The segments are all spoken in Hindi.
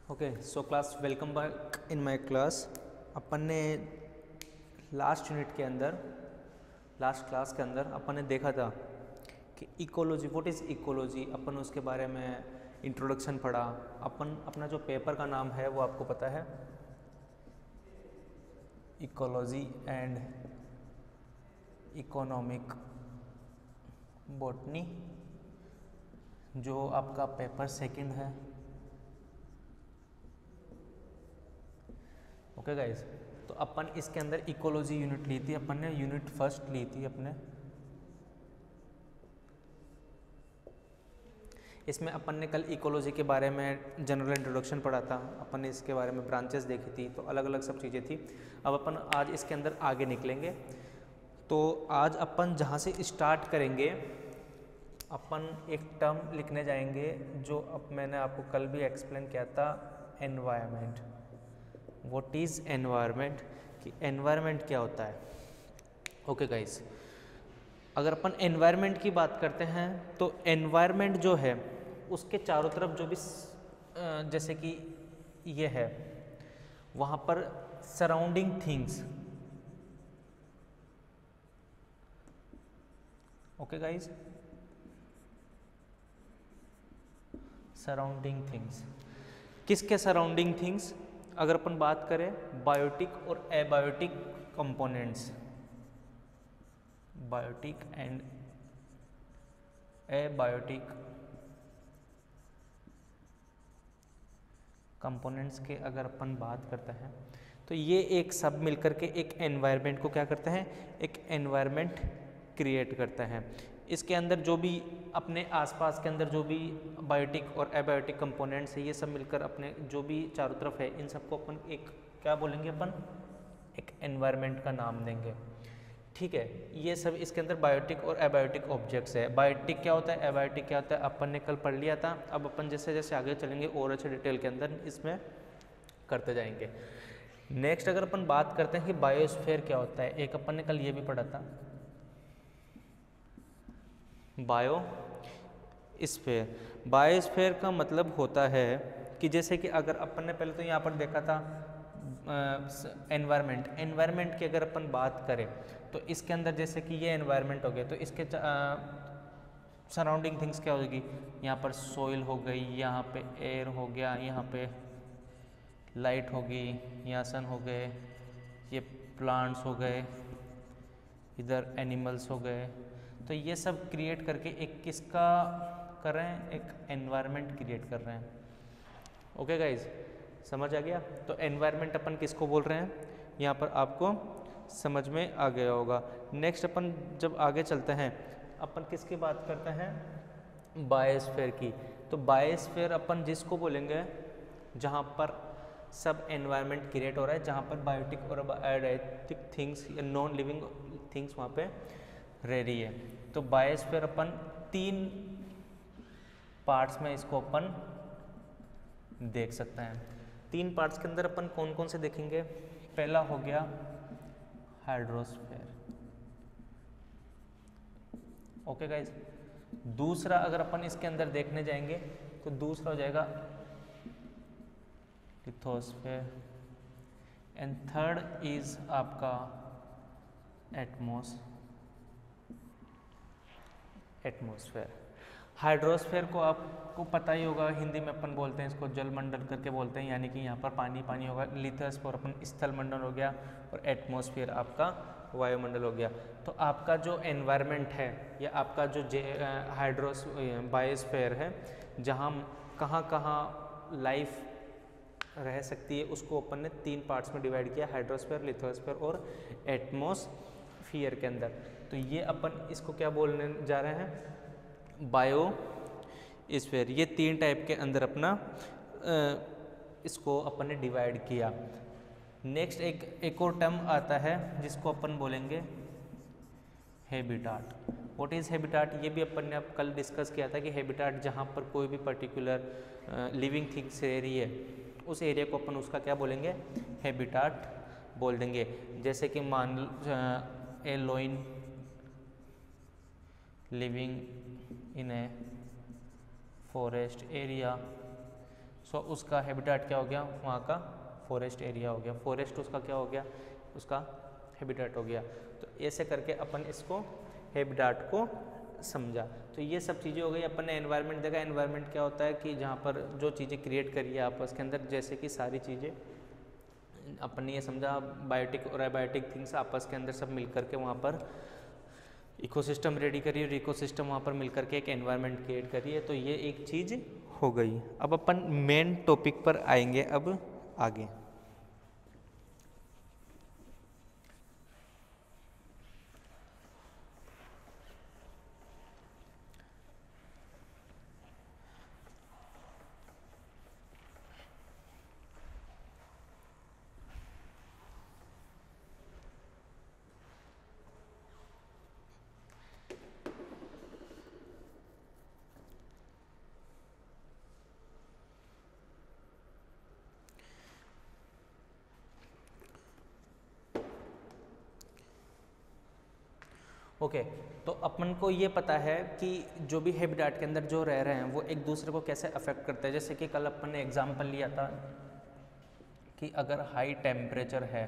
Okay so class welcome back in my class. अपन ने लास्ट क्लास के अंदर अपन ने देखा था कि इकोलॉजी, व्हाट इज़ इकोलॉजी। अपन उसके बारे में इंट्रोडक्शन पढ़ा। अपन अपना जो पेपर का नाम है वो आपको पता है, इकोलॉजी एंड इकोनॉमिक बॉटनी, जो आपका पेपर सेकंड है। ओके गाइस, तो अपन इसके अंदर इकोलॉजी यूनिट ली थी, अपन ने यूनिट फर्स्ट ली थी अपने। इसमें अपन ने कल इकोलॉजी के बारे में जनरल इंट्रोडक्शन पढ़ा था, अपन ने इसके बारे में ब्रांचेस देखी थी, तो अलग अलग सब चीज़ें थी। अब अपन आज इसके अंदर आगे निकलेंगे। तो आज अपन जहाँ से स्टार्ट करेंगे, अपन एक टर्म लिखने जाएंगे जो अब मैंने आपको कल भी एक्सप्लेन किया था, एनवायरनमेंट। व्हाट इज़ एनवायरनमेंट, कि एनवायरनमेंट क्या होता है। ओके गाइस, अगर अपन एनवायरनमेंट की बात करते हैं तो एनवायरनमेंट जो है उसके चारों तरफ जो भी जैसे कि ये है, वहाँ पर surrounding things. Okay guys, surrounding things, किसके सराउंडिंग थिंग्स। अगर अपन बात करें बायोटिक और abiotic components, biotic and abiotic components के अगर अपन बात करते हैं तो ये एक सब मिलकर के एक एनवायरनमेंट को क्या करते हैं, एक एनवायरनमेंट क्रिएट करते हैं। इसके अंदर जो भी अपने आसपास के अंदर जो भी बायोटिक और एबायोटिक कंपोनेंट्स है, ये सब मिलकर अपने जो भी चारों तरफ है, इन सबको अपन एक क्या बोलेंगे, अपन एक एनवायरनमेंट का नाम देंगे। ठीक है, ये सब इसके अंदर बायोटिक और एबायोटिक ऑब्जेक्ट्स है। बायोटिक क्या होता है, एबायोटिक क्या होता है, अपन ने कल पढ़ लिया था। अब अपन जैसे जैसे आगे चलेंगे और अच्छे डिटेल के अंदर इसमें करते जाएंगे। नेक्स्ट अगर अपन बात करते हैं कि बायोस्फीयर क्या होता है, एक अपन ने कल ये भी पढ़ा था, बायोस्फीयर। बायोस्फीयर का मतलब होता है कि जैसे कि अगर अपन ने पहले तो यहाँ पर देखा था एनवायरनमेंट की अगर अपन बात करें तो इसके अंदर जैसे कि ये एनवायरनमेंट हो गया, तो इसके सराउंडिंग थिंग्स क्या होगी, यहाँ पर सोइल हो गई, यहाँ पे एयर हो गया, यहाँ पे लाइट होगी, यहाँ सन हो गए, ये प्लांट्स हो गए, इधर एनिमल्स हो गए। तो ये सब क्रिएट करके एक किसका कर रहे हैं, एक एनवायरनमेंट क्रिएट कर रहे हैं। ओके गाइज, समझ आ गया। तो एनवायरनमेंट अपन किसको बोल रहे हैं, यहाँ पर आपको समझ में आ गया होगा। नेक्स्ट अपन जब आगे चलते हैं, अपन किसकी बात करते हैं, बायोस्फीयर की। तो बायोस्फीयर अपन जिसको बोलेंगे जहाँ पर सब एनवायरनमेंट क्रिएट हो रहा है, जहाँ पर बायोटिक और एबायोटिक थिंग्स या नॉन लिविंग थिंग्स वहाँ पे रह रही है। तो बायोस्फीयर अपन 3 पार्ट्स में इसको अपन देख सकते हैं। 3 पार्ट्स के अंदर अपन कौन कौन से देखेंगे, पहला हो गया हाइड्रोस्फीयर। ओके गाइज, दूसरा अगर अपन इसके अंदर देखने जाएंगे तो दूसरा हो जाएगा लिथोस्फीयर, एंड थर्ड इज आपका एटमॉस्फेयर। हाइड्रोस्फीयर को आपको पता ही होगा, हिंदी में अपन बोलते हैं इसको जलमंडल करके बोलते हैं, यानी कि यहाँ पर पानी पानी होगा। लिथोस्फीयर अपन स्थल मंडल हो गया, और एटमॉस्फेयर आपका वायुमंडल हो गया। तो आपका जो एनवायरनमेंट है या आपका जो बायोस्फीयर है, जहाँ कहाँ कहाँ लाइफ रह सकती है, उसको अपन ने 3 पार्ट्स में डिवाइड किया, हाइड्रोस्फीयर, लिथोस्फीयर और एटमॉस्फियर के अंदर। तो ये अपन इसको क्या बोलने जा रहे हैं, बायोस्फीयर। ये 3 टाइप के अंदर अपना इसको अपन ने डिवाइड किया। नेक्स्ट एक और टर्म आता है जिसको अपन बोलेंगे हैबिटाट। व्हाट इज़ हैबिटाट, ये भी अपन ने अब कल डिस्कस किया था कि हैबिटाट जहाँ पर कोई भी पर्टिकुलर लिविंग थिंग्स रह रही है, उस एरिया को अपन उसका क्या बोलेंगे, हैबिटाट बोल देंगे। जैसे कि मान a lion living in a forest area, so उसका हैबिटेट क्या हो गया, वहाँ का फॉरेस्ट एरिया हो गया, फॉरेस्ट उसका क्या हो गया, उसका हैबिटेट हो गया। तो ऐसे करके अपन इसको हैबिटेट को समझा। तो ये सब चीज़ें हो गई। अपन ने एनवायरनमेंट देखा। एनवायरनमेंट क्या होता है कि जहाँ पर जो चीज़ें क्रिएट करी है आपस के अंदर, जैसे कि सारी चीज़ें अपन ने ये समझा बायोटिक और एबायोटिक थिंग्स आपस के अंदर सब मिल करके वहाँ पर इकोसिस्टम रेडी करिए और इकोसिस्टम वहाँ पर मिल करके एक एनवायरनमेंट क्रिएट करिए। तो ये एक चीज़ हो गई। अब अपन मेन टॉपिक पर आएंगे अब आगे। ओके तो अपन को ये पता है कि जो भी हैबिटेट के अंदर जो रह रहे हैं वो एक दूसरे को कैसे अफेक्ट करते हैं। जैसे कि कल अपन ने एग्जांपल लिया था कि अगर हाई टेम्परेचर है,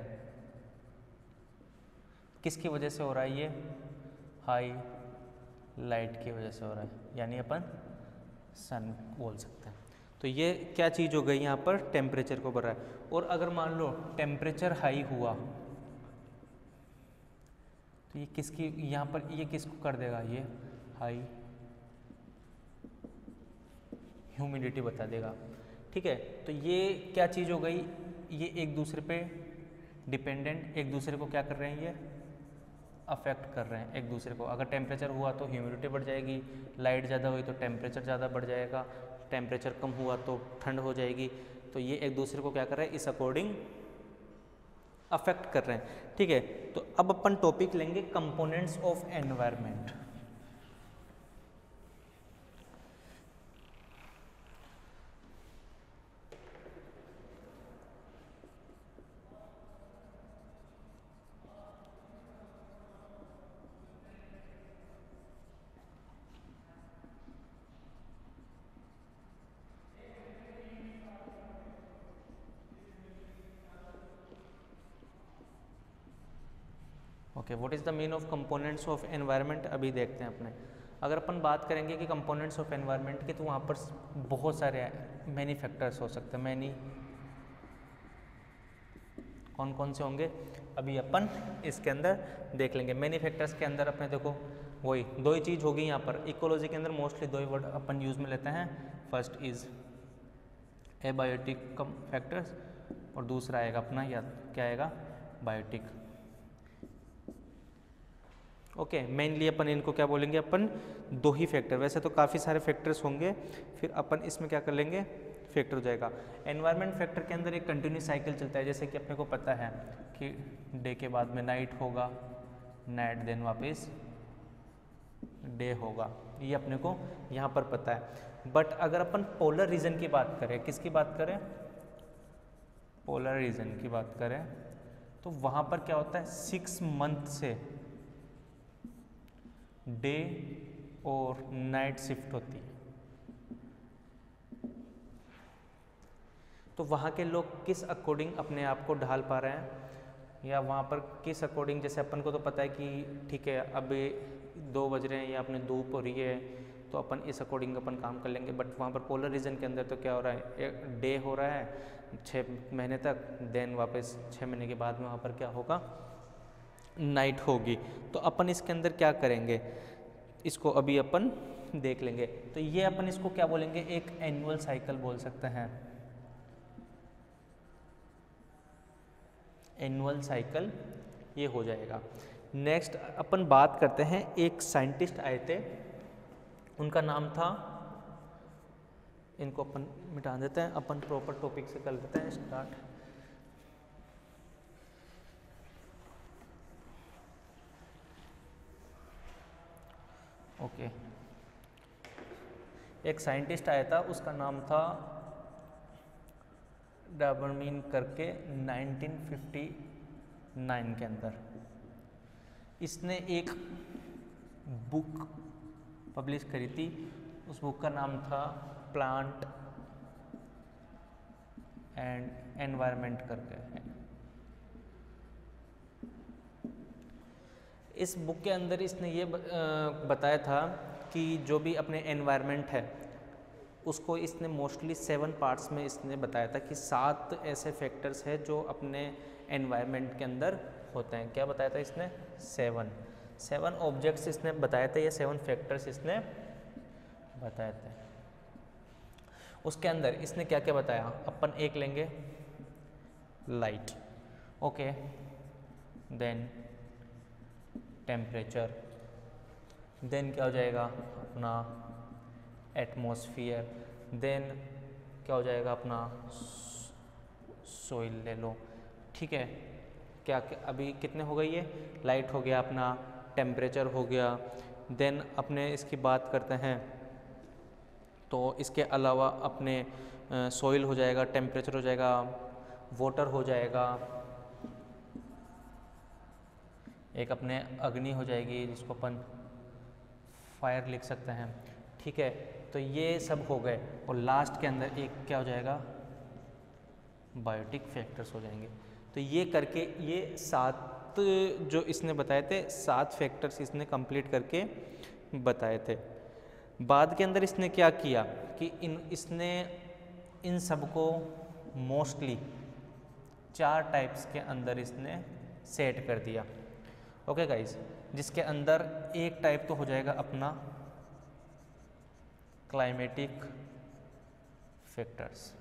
किसकी वजह से हो रहा है, ये हाई लाइट की वजह से हो रहा है, यानी अपन सन बोल सकते हैं। तो ये क्या चीज़ हो गई, यहाँ पर टेम्परेचर को बढ़ रहा है। और अगर मान लो टेम्परेचर हाई हुआ तो ये किसकी, यहाँ पर ये किसको कर देगा, ये हाई ह्यूमिडिटी बता देगा। ठीक है, तो ये क्या चीज़ हो गई, ये एक दूसरे पे डिपेंडेंट, एक दूसरे को क्या कर रहे हैं, ये अफेक्ट कर रहे हैं एक दूसरे को। अगर टेम्परेचर हुआ तो ह्यूमिडिटी बढ़ जाएगी, लाइट ज़्यादा हुई तो टेम्परेचर ज़्यादा बढ़ जाएगा, टेम्परेचर कम हुआ तो ठंड हो जाएगी। तो ये एक दूसरे को क्या कर रहे हैं, इस अकॉर्डिंग अफेक्ट कर रहे हैं। ठीक है, तो अब अपन टॉपिक लेंगे components of environment. Okay, what is the mean of components of environment, अभी देखते हैं अपने। अगर अपन बात करेंगे कि कंपोनेंट्स ऑफ एनवायरनमेंट की, तो वहाँ पर बहुत सारे मैनी फैक्टर्स हो सकते हैं। मैनी कौन कौन से होंगे, अभी अपन इसके अंदर देख लेंगे। मैनी फैक्टर्स के अंदर अपने देखो वही दो ही चीज़ होगी यहाँ पर। इकोलॉजी के अंदर मोस्टली दो ही वर्ड अपन यूज़ में लेते हैं। फर्स्ट इज एबायोटिक फैक्टर्स और दूसरा आएगा अपना, या क्या आएगा, बायोटिक। ओके, मेनली अपन इनको क्या बोलेंगे, अपन दो ही फैक्टर। वैसे तो काफ़ी सारे फैक्टर्स होंगे, फिर अपन इसमें क्या कर लेंगे, फैक्टर हो जाएगा। एनवायरनमेंट फैक्टर के अंदर एक कंटिन्यूस साइकिल चलता है। जैसे कि अपने को पता है कि डे के बाद में नाइट होगा, नाइट देन वापस डे होगा, ये अपने को यहाँ पर पता है। बट अगर अपन पोलर रीजन की बात करें, किसकी बात करें, पोलर रीजन की बात करें, तो वहाँ पर क्या होता है, 6 मंथ से डे और नाइट शिफ्ट होती है। तो वहाँ के लोग किस अकॉर्डिंग अपने आप को ढाल पा रहे हैं, या वहाँ पर किस अकॉर्डिंग, जैसे अपन को तो पता है कि ठीक है अभी 2 बज रहे हैं या अपने धूप हो रही है, तो अपन इस अकॉर्डिंग अपन काम कर लेंगे। बट वहाँ पर पोलर रीजन के अंदर तो क्या हो रहा है, एक डे हो रहा है 6 महीने तक, देन वापस 6 महीने के बाद में वहाँ पर क्या होगा, नाइट होगी। तो अपन इसके अंदर क्या करेंगे, इसको अभी अपन देख लेंगे। तो ये अपन इसको क्या बोलेंगे, एक एनुअल साइकिल बोल सकते हैं। एनुअल साइकिल ये हो जाएगा। नेक्स्ट अपन बात करते हैं, एक साइंटिस्ट आए थे, उनका नाम था, इनको अपन मिटा देते हैं, अपन प्रॉपर टॉपिक से कर लेते हैं स्टार्ट। ओके, एक साइंटिस्ट आया था, उसका नाम था डाबरमीन करके, 1959 के अंदर इसने एक बुक पब्लिश करी थी। उस बुक का नाम था प्लांट एंड एनवायरनमेंट करके है। इस बुक के अंदर इसने ये बताया था कि जो भी अपने एनवायरनमेंट है उसको इसने मोस्टली 7 पार्ट्स में इसने बताया था कि 7 ऐसे फैक्टर्स हैं जो अपने एनवायरनमेंट के अंदर होते हैं। क्या बताया था इसने? 7 ऑब्जेक्ट्स इसने बताया था, ये 7 फैक्टर्स इसने बताए थे। उसके अंदर इसने क्या क्या बताया? अपन एक लेंगे light, okay, then temperature, then क्या हो जाएगा अपना एटमॉस्फेयर, देन क्या हो जाएगा अपना सोइल ले लो, ठीक है। क्या अभी कितने हो गई ये? लाइट हो गया अपना, टेम्परेचर हो गया, देन अपने इसकी बात करते हैं तो इसके अलावा अपने सोइल हो जाएगा, टेम्परेचर हो जाएगा, वाटर हो जाएगा, एक अपने अग्नि हो जाएगी जिसको अपन फायर लिख सकते हैं, ठीक है। तो ये सब हो गए और लास्ट के अंदर एक क्या हो जाएगा? बायोटिक फैक्टर्स हो जाएंगे। तो ये करके ये 7 जो इसने बताए थे 7 फैक्टर्स इसने कंप्लीट करके बताए थे। बाद के अंदर इसने क्या किया कि इसने इन सबको मोस्टली 4 टाइप्स के अंदर इसने सेट कर दिया, ओके गाइस। जिसके अंदर एक टाइप तो हो जाएगा अपना क्लाइमेटिक फैक्टर्स।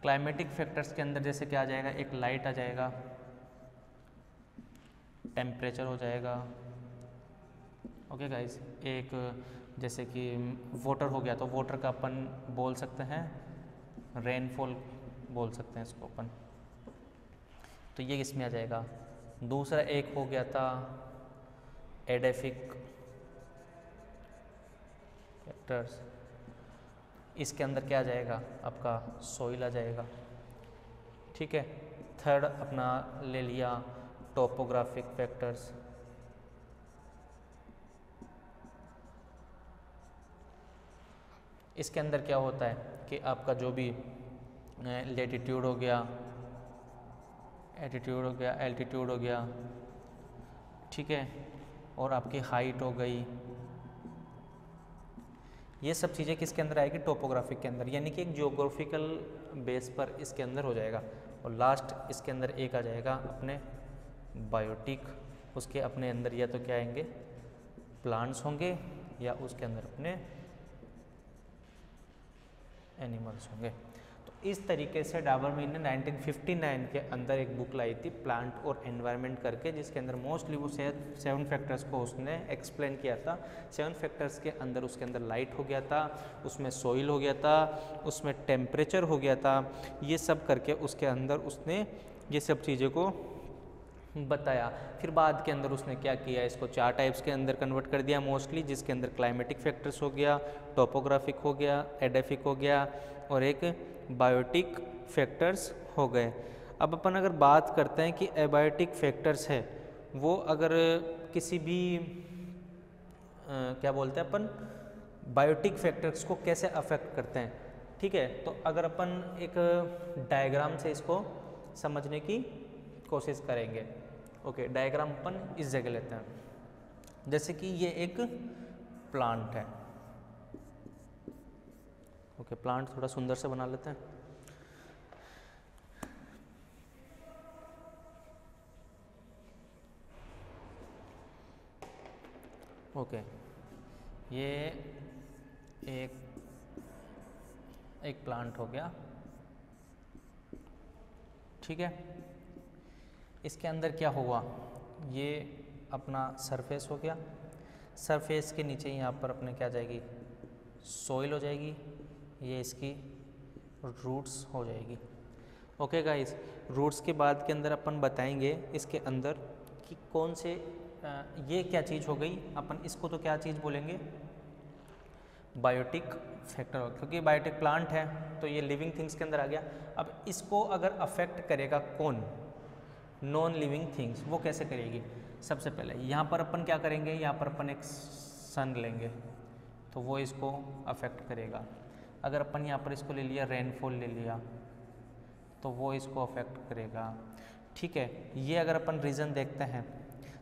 क्लाइमेटिक फैक्टर्स के अंदर जैसे क्या आ जाएगा? एक लाइट आ जाएगा, टेम्परेचर हो जाएगा, ओके गाइस। एक जैसे कि वाटर हो गया तो वाटर का अपन बोल सकते हैं रेनफॉल बोल सकते हैं इसको अपन, तो ये इसमें आ जाएगा। दूसरा एक हो गया था एडेफिक फैक्टर्स, इसके अंदर क्या आ जाएगा? आपका सोइल आ जाएगा, ठीक है। थर्ड अपना ले लिया टोपोग्राफिक फैक्टर्स, इसके अंदर क्या होता है कि आपका जो भी लेटीट्यूड हो गया, एटीट्यूड हो गया, एल्टीट्यूड हो गया, ठीक है, और आपकी हाइट हो गई, ये सब चीज़ें किसके अंदर आएगी? टोपोग्राफिक के अंदर, यानी कि एक जियोग्राफिकल बेस पर इसके अंदर हो जाएगा। और लास्ट इसके अंदर एक आ जाएगा अपने बायोटिक, उसके अपने अंदर या तो क्या आएंगे? प्लांट्स होंगे या उसके अंदर अपने एनिमल्स होंगे। तो इस तरीके से डाबरमैन ने 1959 के अंदर एक बुक लाई थी प्लांट और एनवायरनमेंट करके, जिसके अंदर मोस्टली वो 7 फैक्टर्स को उसने एक्सप्लेन किया था। 7 फैक्टर्स के अंदर उसके अंदर लाइट हो गया था, उसमें सोइल हो गया था, उसमें टेम्परेचर हो गया था, ये सब करके उसके अंदर उसने ये सब चीज़ों को बताया। फिर बाद के अंदर उसने क्या किया? इसको 4 टाइप्स के अंदर कन्वर्ट कर दिया मोस्टली, जिसके अंदर क्लाइमेटिक फैक्टर्स हो गया, टोपोग्राफिक हो गया, एडेफिक हो गया और एक बायोटिक फैक्टर्स हो गए। अब अपन अगर बात करते हैं कि एबायोटिक फैक्टर्स है वो अगर किसी भी क्या बोलते हैं अपन बायोटिक फैक्टर्स को कैसे अफेक्ट करते हैं, ठीक है। तो अगर अपन एक डायग्राम से इसको समझने की कोशिश करेंगे, ओके। डायग्राम अपन इस जगह लेते हैं, जैसे कि ये एक प्लांट है, ओके। प्लांट थोड़ा सुंदर से बना लेते हैं, ओके। ये एक प्लांट हो गया, ठीक है। इसके अंदर क्या हुआ? ये अपना सरफेस हो गया, सरफेस के नीचे यहाँ पर अपने क्या जाएगी? सोइल हो जाएगी, ये इसकी रूट्स हो जाएगी, ओके गाइस। रूट्स के बाद के अंदर अपन बताएंगे इसके अंदर कि कौन से ये क्या चीज़ हो गई। अपन इसको तो क्या चीज़ बोलेंगे? बायोटिक फैक्टर हो, क्योंकि बायोटिक प्लांट है तो ये लिविंग थिंग्स के अंदर आ गया। अब इसको अगर अफेक्ट करेगा कौन? Non living things. वो कैसे करेगी? सबसे पहले यहाँ पर अपन क्या करेंगे? यहाँ पर अपन एक सन लेंगे तो वो इसको अफेक्ट करेगा। अगर अपन यहाँ पर इसको ले लिया रेनफॉल ले लिया, तो वो इसको अफेक्ट करेगा। ठीक है, ये अगर अपन रीज़न देखते हैं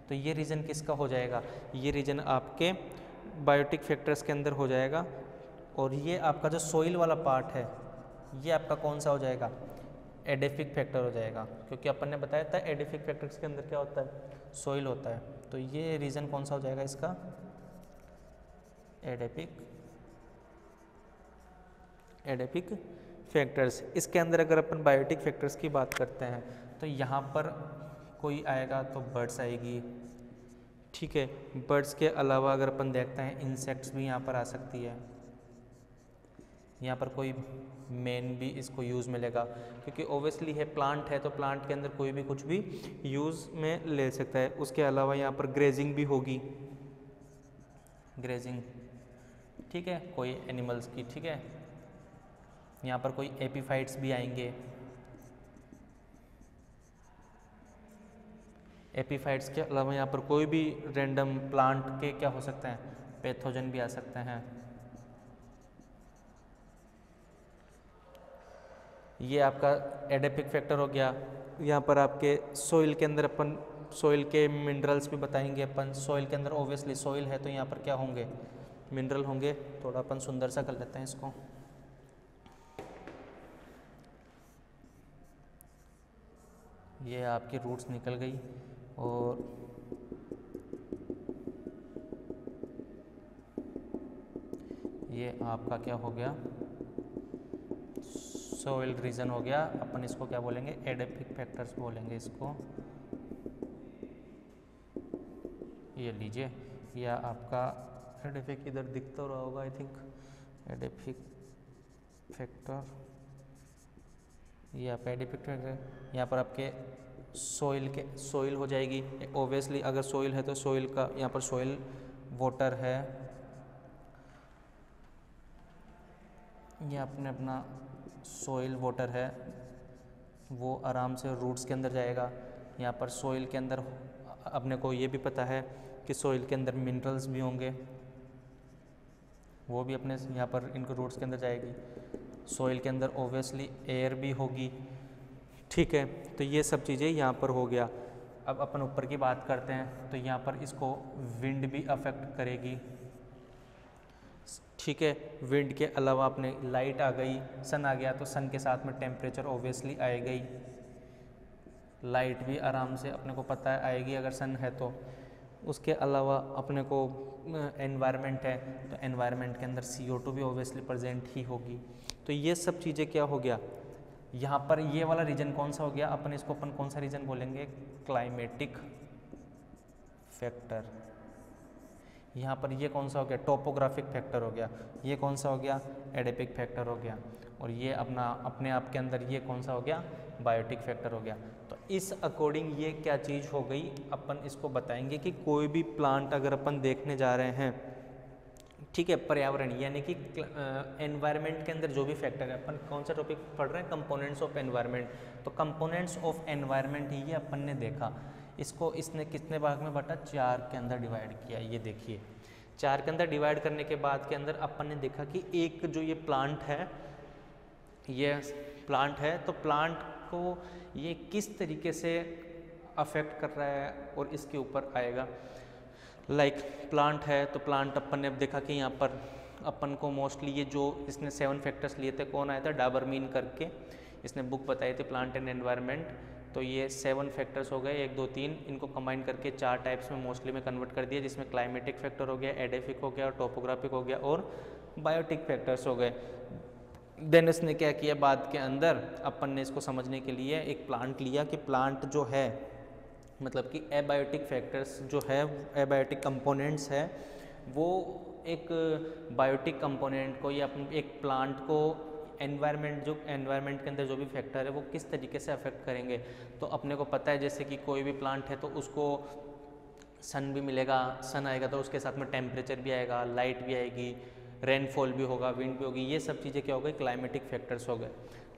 तो ये रीज़न किसका हो जाएगा, ये रीज़न आपके बायोटिक फैक्टर्स के अंदर हो जाएगा। और ये आपका जो सोइल वाला पार्ट है ये आपका कौन सा हो जाएगा, एडेफिक फैक्टर हो जाएगा, क्योंकि अपन ने बताया था एडेफिक फैक्टर्स के अंदर क्या होता है, सोइल होता है। तो ये रीज़न कौन सा हो जाएगा इसका, एडेफिक फैक्टर्स। इसके अंदर अगर अपन बायोटिक फैक्टर्स की बात करते हैं तो यहाँ पर कोई आएगा तो बर्ड्स आएगी। ठीक है, बर्ड्स के अलावा अगर अपन देखते हैं इंसेक्ट्स भी यहाँ पर आ सकती है। यहाँ पर कोई मेन भी इसको यूज़ मिलेगा, क्योंकि ओबियसली है प्लांट है तो प्लांट के अंदर कोई भी कुछ भी यूज़ में ले सकता है। उसके अलावा यहाँ पर ग्रेजिंग भी होगी, ग्रेजिंग। ठीक है, कोई एनिमल्स की। ठीक है, यहाँ पर कोई एपीफाइट्स भी आएंगे। एपीफाइट्स के अलावा यहाँ पर कोई भी रैंडम प्लांट के क्या हो सकते हैं, पैथोजन भी आ सकते हैं। ये आपका एडेफिक फैक्टर हो गया। यहाँ पर आपके सॉइल के अंदर अपन सॉइल के मिनरल्स भी बताएंगे अपन। सॉइल के अंदर ओबियसली सॉइल है तो यहाँ पर क्या होंगे, मिनरल होंगे। थोड़ा अपन सुंदर सा कर लेते हैं इसको। ये आपकी रूट्स निकल गई और ये आपका क्या हो गया, सोइल रीजन हो गया। अपन इसको क्या बोलेंगे, एडेफिक फैक्टर्स बोलेंगे इसको। ये लीजिए, या आपका एडेफिक इधर दिखता रहा होगा आई थिंक, एडेफिक फैक्टर। ये आपका एडेफिक फैक्टर यहाँ पर आपके सोइल हो जाएगी। ओबियसली अगर सोइल है तो सोइल का यहाँ पर सोइल वाटर है, ये आपने अपना सोइल वाटर है वो आराम से रूट्स के अंदर जाएगा। यहाँ पर सोइल के अंदर अपने को ये भी पता है कि सोइल के अंदर मिनरल्स भी होंगे, वो भी अपने यहाँ पर इनको रूट्स के अंदर जाएगी। सोइल के अंदर ओबियसली एयर भी होगी। ठीक है, तो ये सब चीज़ें यहाँ पर हो गया। अब अपन ऊपर की बात करते हैं तो यहाँ पर इसको विंड भी अफेक्ट करेगी। ठीक है, विंड के अलावा अपने लाइट आ गई, सन आ गया तो सन के साथ में टेम्परेचर ओबियसली आएगी। लाइट भी आराम से अपने को पता है आएगी अगर सन है तो। उसके अलावा अपने को एनवायरनमेंट है तो एनवायरनमेंट के अंदर CO2 भी ओबियसली प्रेजेंट ही होगी। तो ये सब चीज़ें क्या हो गया, यहाँ पर ये वाला रीजन कौन सा हो गया, अपन इसको अपन कौन सा रीजन बोलेंगे, क्लाइमेटिक फैक्टर। यहाँ पर ये कौन सा हो गया, टोपोग्राफिक फैक्टर हो गया। ये कौन सा हो गया, एडेफिक फैक्टर हो गया। और ये अपने आप के अंदर ये कौन सा हो गया, बायोटिक फैक्टर हो गया। तो इस अकॉर्डिंग ये क्या चीज़ हो गई, अपन इसको बताएंगे कि कोई भी प्लांट अगर अपन देखने जा रहे हैं, ठीक है, पर्यावरण यानी कि एनवायरनमेंट के अंदर जो भी फैक्टर है, अपन कौन सा टॉपिक पढ़ रहे हैं, कंपोनेंट्स ऑफ एनवायरनमेंट। तो कंपोनेंट्स ऑफ एनवायरनमेंट ये अपन ने देखा, इसको इसने कितने भाग में बांटा, 4 के अंदर डिवाइड किया। ये देखिए 4 के अंदर डिवाइड करने के बाद के अंदर अपन ने देखा कि एक जो ये प्लांट है, ये प्लांट है तो प्लांट को ये किस तरीके से अफेक्ट कर रहा है और इसके ऊपर आएगा। लाइक प्लांट है तो प्लांट अपन ने अब देखा कि यहाँ पर अपन को मोस्टली ये जो इसने 7 फैक्टर्स लिए थे, कौन आया था, डाबरमीन करके इसने बुक बताई थी प्लांट एंड एनवायरनमेंट। तो ये 7 फैक्टर्स हो गए, 1 2 3, इनको कंबाइन करके 4 टाइप्स में मोस्टली में कन्वर्ट कर दिया, जिसमें क्लाइमेटिक फैक्टर हो गया, एडेफिक हो गया, टोपोग्राफिक हो गया और बायोटिक फैक्टर्स हो गए। देन इसने क्या किया, बाद के अंदर अपन ने इसको समझने के लिए एक प्लांट लिया कि प्लांट जो है मतलब कि एबायोटिक फैक्टर्स जो है, एबायोटिक कंपोनेंट्स है, वो एक बायोटिक कंपोनेंट को या एक प्लांट को एनवायरनमेंट के अंदर जो भी फैक्टर है वो किस तरीके से अफेक्ट करेंगे। तो अपने को पता है जैसे कि कोई भी प्लांट है तो उसको सन भी मिलेगा, सन आएगा तो उसके साथ में टेम्परेचर भी आएगा, लाइट भी आएगी, रेनफॉल भी होगा, विंड भी होगी। ये सब चीज़ें क्या हो गई, क्लाइमेटिक फैक्टर्स हो गए।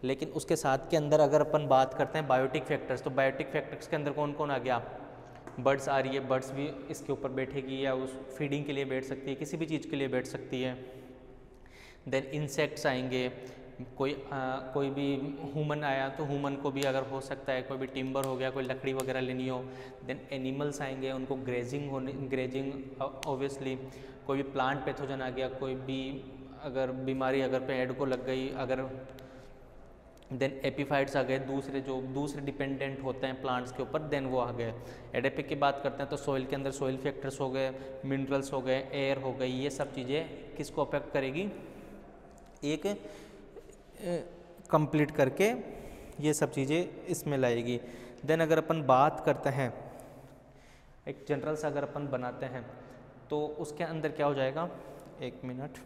लेकिन उसके साथ के अंदर अगर अपन बात करते हैं बायोटिक फैक्टर्स, तो बायोटिक फैक्टर्स के अंदर कौन कौन आ गया, बर्ड्स आ रही है, बर्ड्स भी इसके ऊपर बैठेगी या उस फीडिंग के लिए बैठ सकती है, किसी भी चीज़ के लिए बैठ सकती है। देन इंसेक्ट्स आएंगे, कोई भी ह्यूमन आया तो ह्यूमन को भी अगर हो सकता है, कोई भी टिम्बर हो गया, कोई लकड़ी वगैरह लेनी हो, देन एनिमल्स आएंगे, उनको ग्रेजिंग ऑब्वियसली, कोई भी प्लांट पैथोजन आ गया, कोई भी अगर बीमारी अगर पेड़ को लग गई, अगर देन एपीफाइट्स आ गए, दूसरे डिपेंडेंट होते हैं प्लांट्स के ऊपर, देन वो आ गए। एडेपिक की बात करते हैं तो सॉइल के अंदर सॉइल फैक्टर्स हो गए, मिनरल्स हो गए, एयर हो गई, ये सब चीज़ें किसको अफेक्ट करेगी, एक कंप्लीट करके ये सब चीज़ें इसमें लाएगी। देन अगर अपन बात करते हैं, एक जनरल सा अगर अपन बनाते हैं तो उसके अंदर क्या हो जाएगा, एक मिनट,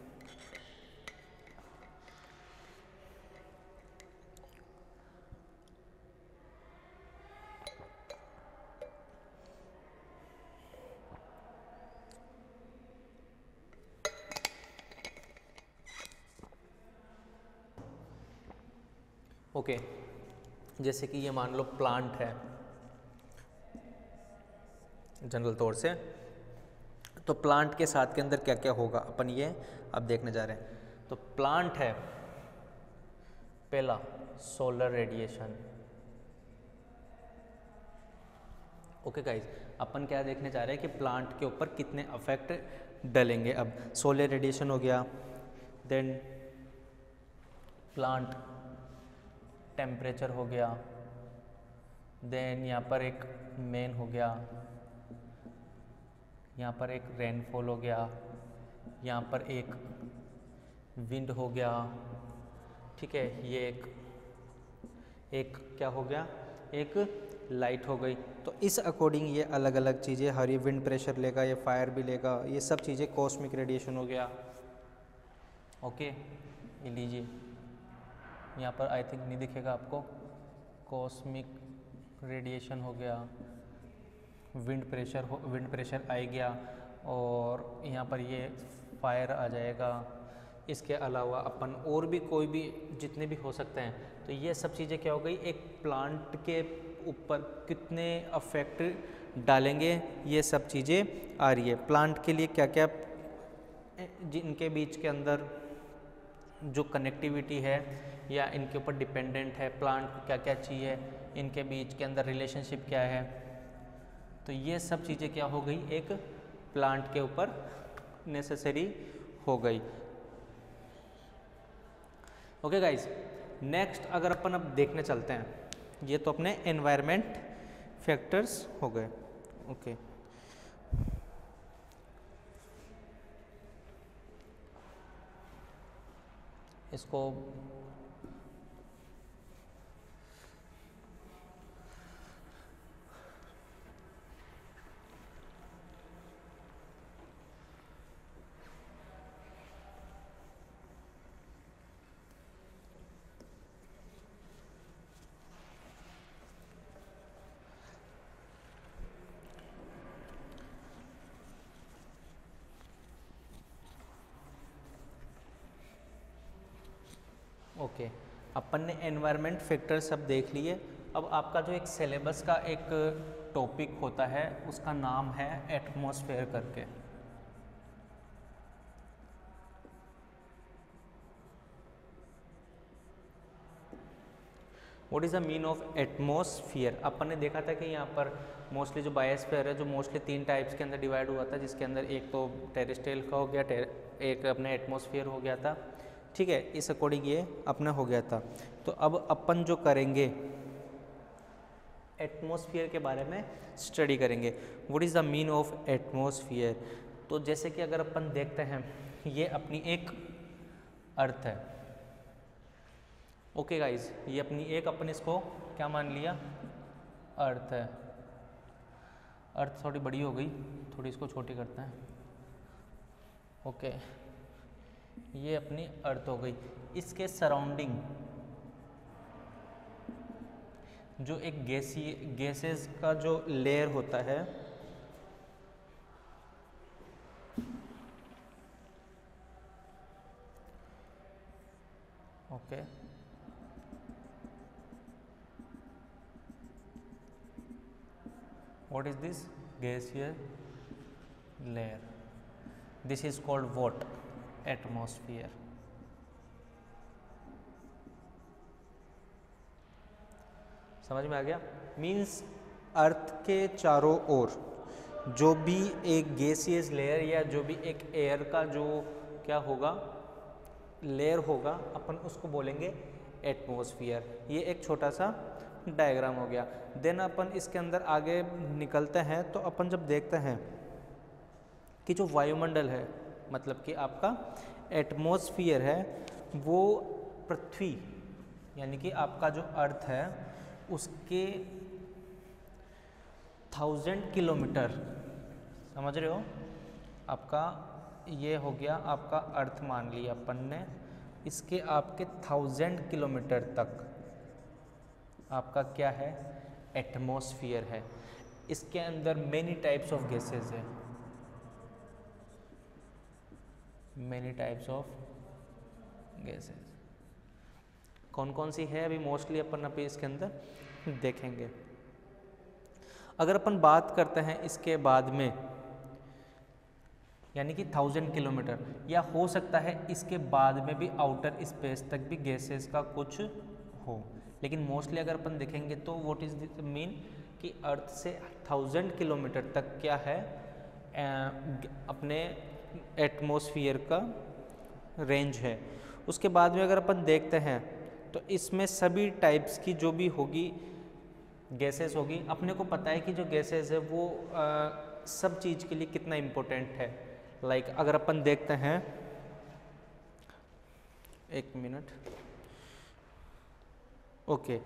ओके जैसे कि ये मान लो प्लांट है जनरल तौर से, तो प्लांट के साथ के अंदर क्या क्या होगा अपन ये अब देखने जा रहे हैं। तो प्लांट है, पहला सोलर रेडिएशन। ओके गाइज, अपन क्या देखने जा रहे हैं कि प्लांट के ऊपर कितने अफेक्ट डलेंगे। अब सोलर रेडिएशन हो गया, देन प्लांट टेम्परेचर हो गया, देन यहाँ पर एक मेन हो गया, यहाँ पर एक रेनफॉल हो गया, यहाँ पर एक विंड हो गया, ठीक है, ये एक क्या हो गया, एक लाइट हो गई। तो इस अकॉर्डिंग ये अलग अलग चीज़ें, हर ये विंड प्रेशर लेगा, ये फायर भी लेगा, ये सब चीज़ें कॉस्मिक रेडिएशन हो गया। ओके ये लीजिए, यहाँ पर आई थिंक नहीं दिखेगा आपको, कॉस्मिक रेडिएशन हो गया, विंड प्रेशर आ गया, और यहाँ पर ये फायर आ जाएगा। इसके अलावा अपन और भी कोई भी जितने भी हो सकते हैं, तो ये सब चीज़ें क्या हो गई, एक प्लांट के ऊपर कितने अफेक्ट डालेंगे, ये सब चीज़ें आ रही है। प्लांट के लिए क्या क्या, जिनके बीच के अंदर जो कनेक्टिविटी है या इनके ऊपर डिपेंडेंट है, प्लांट को क्या क्या चाहिए, इनके बीच के अंदर रिलेशनशिप क्या है, तो ये सब चीज़ें क्या हो गई, एक प्लांट के ऊपर नेसेसरी हो गई। ओके गाइज, नेक्स्ट अगर अपन अब देखने चलते हैं, ये तो अपने एनवायरनमेंट फैक्टर्स हो गए। ओके इसको ओके अपन ने एनवायरनमेंट फैक्टर सब देख लिए। अब आपका जो एक सिलेबस का एक टॉपिक होता है उसका नाम है एटमॉस्फेयर करके। What is the mean of atmosphere. अपन ने देखा था कि यहाँ पर मोस्टली जो बायोस्फीयर है, जो मोस्टली 3 टाइप्स के अंदर डिवाइड हुआ था, जिसके अंदर एक तो टेरेस्ट्रियल का हो गया, एक अपने एटमॉस्फेयर हो गया था, ठीक है, इस अकॉर्डिंग ये अपना हो गया था। तो अब अपन जो करेंगे एटमॉस्फेयर के बारे में स्टडी करेंगे। What is the mean of atmosphere. तो जैसे कि अगर अपन देखते हैं, ये अपनी एक अर्थ है। ओके गाइज, ये अपनी एक, अपन इसको क्या मान लिया, अर्थ है। अर्थ थोड़ी बड़ी हो गई, थोड़ी इसको छोटी करते हैं। ओके ये अपनी अर्थ हो गई। इसके सराउंडिंग जो एक गैसेस का जो लेयर होता है, okay what is this gaseous layer, this is called what, atmosphere। समझ में आ गया? मीन्स अर्थ के चारों ओर जो भी एक गैसियस लेयर या जो भी एक एयर का जो क्या होगा लेयर होगा, अपन उसको बोलेंगे एटमॉस्फेयर। ये एक छोटा सा डायग्राम हो गया। देन अपन इसके अंदर आगे निकलते हैं तो अपन जब देखते हैं कि जो वायुमंडल है, मतलब कि आपका एटमॉस्फेयर है, वो पृथ्वी यानी कि आपका जो अर्थ है उसके 1000 किलोमीटर, समझ रहे हो, आपका ये हो गया आपका अर्थ मान लिया अपन ने, इसके आपके 1000 किलोमीटर तक आपका क्या है एटमॉस्फेयर है। इसके अंदर मेनी टाइप्स ऑफ गैसेस है, मेनी टाइप्स ऑफ गैसेस। कौन कौन सी है अभी मोस्टली अपन अभी इसके अंदर देखेंगे। अगर अपन बात करते हैं इसके बाद में यानी कि 1000 किलोमीटर, या हो सकता है इसके बाद में भी आउटर स्पेस तक भी गैसेस का कुछ हो, लेकिन मोस्टली अगर अपन देखेंगे तो व्हाट इज द मीन कि अर्थ से 1000 किलोमीटर तक क्या है अपने एटमॉस्फेयर का रेंज है। उसके बाद में अगर अपन देखते हैं तो इसमें सभी टाइप्स की जो भी होगी गैसेस होगी। अपने को पता है कि जो गैसेस है वो सब चीज़ के लिए कितना इम्पोर्टेंट है। लाइक अगर अपन देखते हैं, एक मिनट, ओके,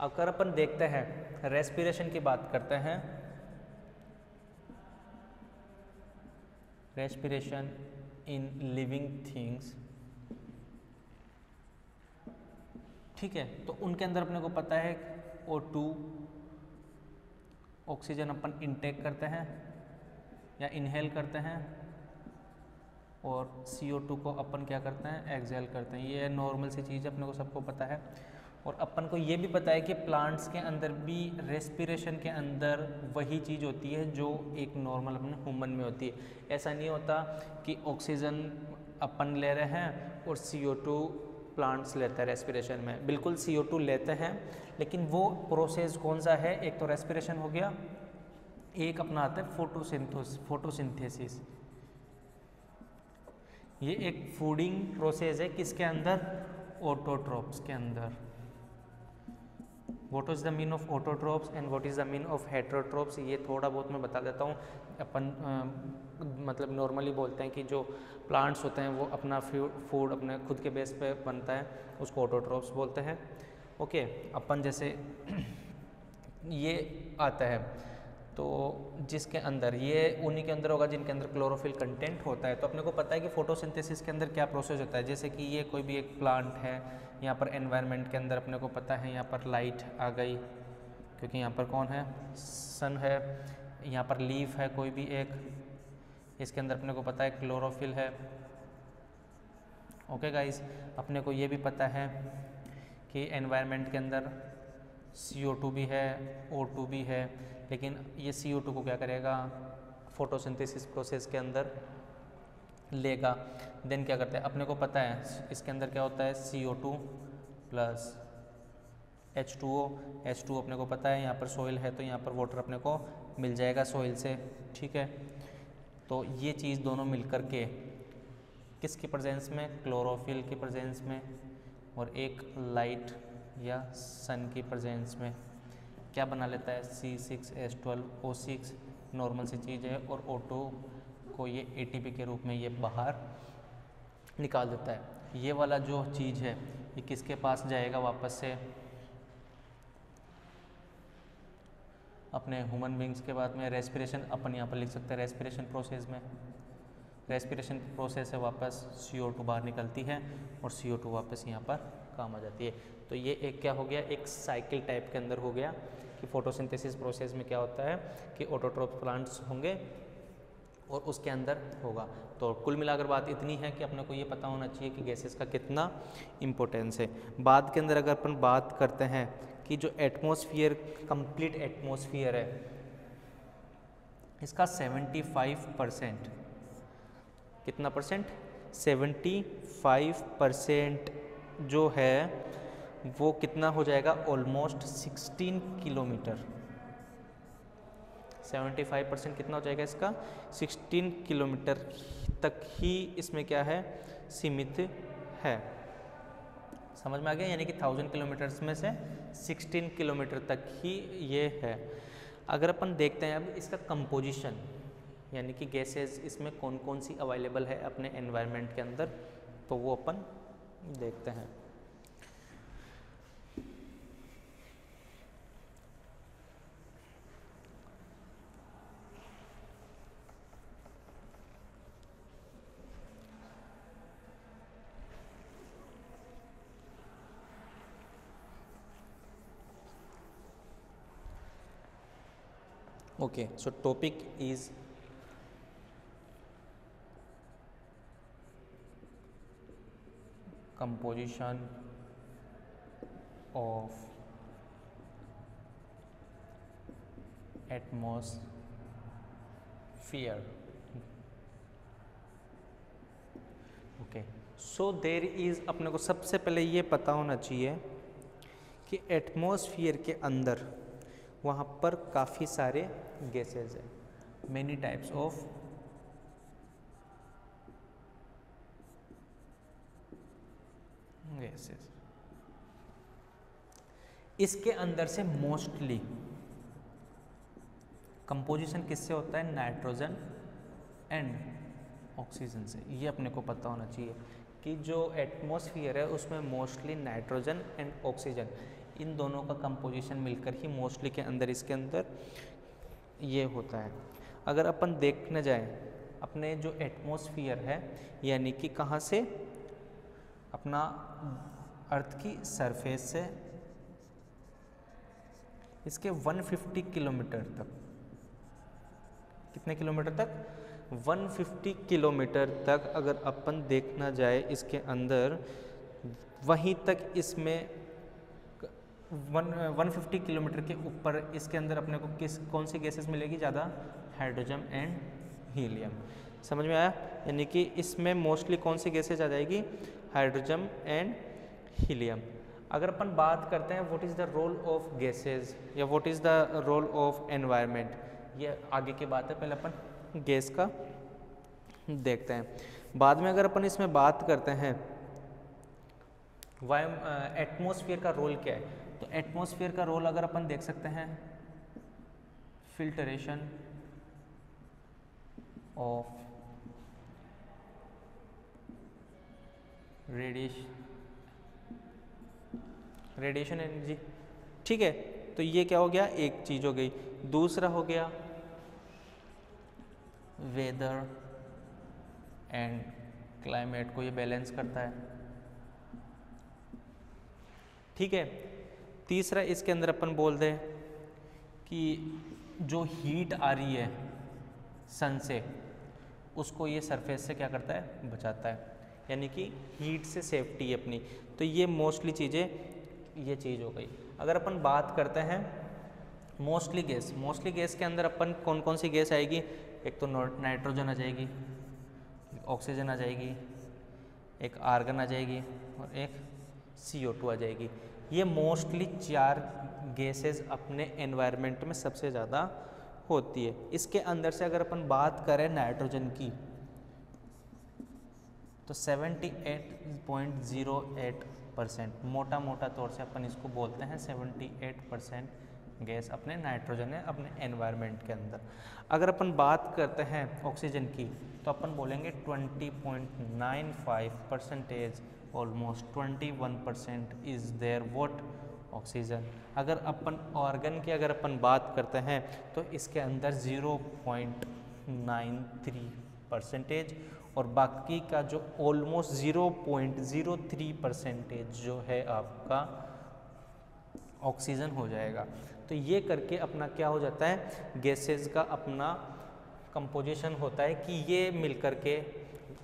अगर अपन देखते हैं रेस्पिरेशन की बात करते हैं, रेस्पिरेशन इन लिविंग थिंग्स, ठीक है, तो उनके अंदर अपने को पता है O2 ऑक्सीजन अपन इनटेक करते हैं या इनहेल करते हैं, और CO2 को अपन क्या करते हैं एक्सहेल करते हैं। ये नॉर्मल सी चीज़ अपने को सबको पता है। और अपन को ये भी पता है कि प्लांट्स के अंदर भी रेस्पिरेशन के अंदर वही चीज़ होती है जो एक नॉर्मल अपने ह्यूमन में होती है। ऐसा नहीं होता कि ऑक्सीजन अपन ले रहे हैं और CO2 प्लांट्स लेता है रेस्पिरेशन में। बिल्कुल CO2 लेते हैं, लेकिन वो प्रोसेस कौन सा है, एक तो रेस्पिरेशन हो गया, एक अपना आता है फोटोसिंथेसिस। ये एक फूडिंग प्रोसेस है किसके अंदर, ऑटोट्रोप्स के अंदर। What is the mean of autotrophs and what is the mean of heterotrophs, ये थोड़ा बहुत मैं बता देता हूँ। अपन मतलब नॉर्मली बोलते हैं कि जो प्लांट्स होते हैं वो अपना फूड अपने खुद के बेस पे बनता है, उसको ऑटोट्रोप्स बोलते हैं। ओके, अपन जैसे ये आता है तो जिसके अंदर ये उन्हीं के अंदर होगा जिनके अंदर क्लोरोफिल कंटेंट होता है। तो अपने को पता है कि फोटोसिंथेसिस के अंदर क्या प्रोसेस होता है। जैसे कि ये कोई भी एक प्लांट है, यहाँ पर एनवायरनमेंट के अंदर अपने को पता है यहाँ पर लाइट आ गई क्योंकि यहाँ पर कौन है, सन है, यहाँ पर लीफ है कोई भी एक, इसके अंदर अपने को पता है क्लोरोफिल है। ओके गाइस, अपने को ये भी पता है कि एनवायरनमेंट के अंदर CO2 भी है, O2 भी है, लेकिन ये CO2 को क्या करेगा, फोटोसिंथेसिस प्रोसेस के अंदर लेगा। देन क्या करते हैं, अपने को पता है इसके अंदर क्या होता है, CO2 प्लस H2O। H2O अपने को पता है, यहाँ पर सॉइल है तो यहाँ पर वाटर अपने को मिल जाएगा सॉइल से, ठीक है। तो ये चीज़ दोनों मिल कर के किसकी प्रेजेंस में, क्लोरोफिल की प्रेजेंस में, और एक लाइट या सन की प्रेजेंस में क्या बना लेता है, C6H12O6, नॉर्मल सी चीज़ है। और O2 को ये ATP के रूप में ये बाहर निकाल देता है। ये वाला जो चीज़ है ये किसके पास जाएगा वापस से, अपने ह्यूमन बींग्स के बाद में रेस्पिरेशन अपन यहाँ पर लिख सकते हैं रेस्पिरेशन प्रोसेस में। रेस्पिरेशन प्रोसेस से वापस CO2 बाहर निकलती है और CO2 वापस यहाँ पर काम आ जाती है। तो ये एक क्या हो गया, एक साइकिल टाइप के अंदर हो गया कि फोटोसिंथेसिस प्रोसेस में क्या होता है कि ऑटोट्रोफ प्लांट्स होंगे और उसके अंदर होगा। तो कुल मिलाकर बात इतनी है कि अपने को ये पता होना चाहिए कि गैसेस का कितना इम्पोर्टेंस है। बाद के अंदर अगर अपन बात करते हैं कि जो एटमॉस्फेयर, कंप्लीट एटमॉस्फेयर है, इसका 75% कितना परसेंट, 75% जो है वो कितना हो जाएगा, ऑलमोस्ट 16 किलोमीटर। 75% कितना हो जाएगा इसका, 16 किलोमीटर तक ही इसमें क्या है, सीमित है। समझ में आ गया, यानी कि 1000 किलोमीटर्स में से 16 किलोमीटर तक ही ये है। अगर अपन देखते हैं अब इसका कंपोजिशन, यानी कि गैसेस इसमें कौन कौन सी अवेलेबल है अपने एनवायरनमेंट के अंदर, तो वो अपन देखते हैं। Okay, so topic is composition of atmosphere. Okay, so there is, अपने को सबसे पहले ये पता होना चाहिए कि एटमॉस्फेयर के अंदर वहाँ पर काफ़ी सारे गैसेज हैं, मैनी टाइप्स ऑफ गैसेज। इसके अंदर से मोस्टली कंपोजिशन किससे होता है, नाइट्रोजन एंड ऑक्सीजन से। ये अपने को पता होना चाहिए कि जो एटमॉस्फेयर है उसमें मोस्टली नाइट्रोजन एंड ऑक्सीजन, इन दोनों का कंपोजिशन मिलकर ही मोस्टली के अंदर इसके अंदर ये होता है। अगर अपन देखने जाएं अपने जो एटमॉस्फेयर है, यानी कि कहाँ से, अपना अर्थ की सरफेस से इसके 150 किलोमीटर तक, कितने किलोमीटर तक, 150 किलोमीटर तक अगर अपन देखना जाए इसके अंदर, वहीं तक इसमें 150 किलोमीटर के ऊपर इसके अंदर अपने को कौन सी गैसेस मिलेगी ज़्यादा, हाइड्रोजन एंड हीलियम। समझ में आया, यानी कि इसमें मोस्टली कौन सी गैसेज आ जाएगी, हाइड्रोजन एंड हीलियम। अगर अपन बात करते हैं what is the role of gases या what is the role of environment, ये आगे की बात है, पहले अपन गैस का देखते हैं। बाद में अगर अपन इसमें बात करते हैं एटमॉस्फेयर का रोल क्या है, तो एटमॉस्फेयर का रोल अगर अपन देख सकते हैं, फिल्टरेशन ऑफ रेडिएशन एनर्जी। ठीक है, तो ये क्या हो गया, एक चीज हो गई। दूसरा हो गया वेदर एंड क्लाइमेट को ये बैलेंस करता है। ठीक है, तीसरा इसके अंदर अपन बोल दें कि जो हीट आ रही है सन से, उसको ये सरफेस से क्या करता है, बचाता है, यानी कि हीट से सेफ्टी है अपनी। तो ये मोस्टली चीज़ें, ये चीज़ हो गई। अगर अपन बात करते हैं मोस्टली गैस के अंदर अपन कौन कौन सी गैस आएगी, एक तो नाइट्रोजन आ जाएगी, ऑक्सीजन आ जाएगी, एक आर्गन आ जाएगी और एक CO2 आ जाएगी। ये मोस्टली 4 गैसेस अपने एनवायरनमेंट में सबसे ज़्यादा होती है। इसके अंदर से अगर अपन बात करें नाइट्रोजन की, तो 78.08%, मोटा तौर से अपन इसको बोलते हैं 78% गैस अपने नाइट्रोजन है अपने एनवायरनमेंट के अंदर। अगर अपन बात करते हैं ऑक्सीजन की, तो अपन बोलेंगे 20.95%, almost 21% is there what, oxygen. अगर अपन ऑर्गन की अगर अपन बात करते हैं, तो इसके अंदर 0.93%, और बाकी का जो ऑलमोस्ट 0.03% जो है आपका ऑक्सीजन हो जाएगा। तो ये करके अपना क्या हो जाता है, गैसेस का अपना कंपोजिशन होता है कि ये मिल करके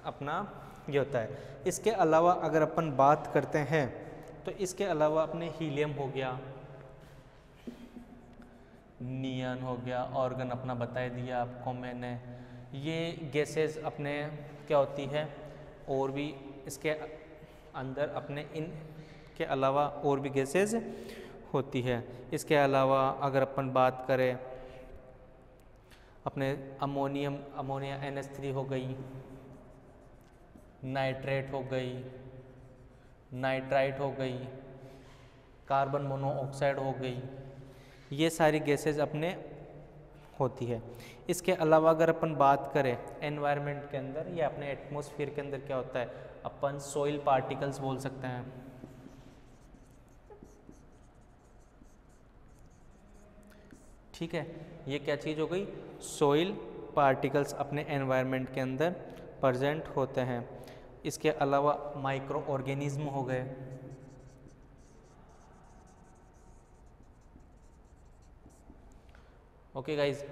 अपना ये होता है। इसके अलावा अगर अपन बात करते हैं, तो इसके अलावा अपने हीलियम हो गया, नियन हो गया, ऑर्गन अपना बता दिया आपको मैंने। ये गैसेस अपने क्या होती है, और भी इसके अंदर अपने इन इसके अलावा और भी गैसेज होती है। इसके अलावा अगर अपन बात करें अपने अमोनिया NH3 हो गई, नाइट्रेट हो गई, नाइट्राइट हो गई, कार्बन मोनोऑक्साइड हो गई, ये सारी गैसेज अपने होती है। इसके अलावा अगर अपन बात करें एनवायरनमेंट के अंदर या अपने एटमॉस्फेयर के अंदर क्या होता है, अपन सॉइल पार्टिकल्स बोल सकते हैं। ठीक है, ये क्या चीज़ हो गई, सॉइल पार्टिकल्स अपने एनवायरनमेंट के अंदर प्रेजेंट होते हैं। इसके अलावा माइक्रो ऑर्गेनिज्म हो गए, ओके गाइज,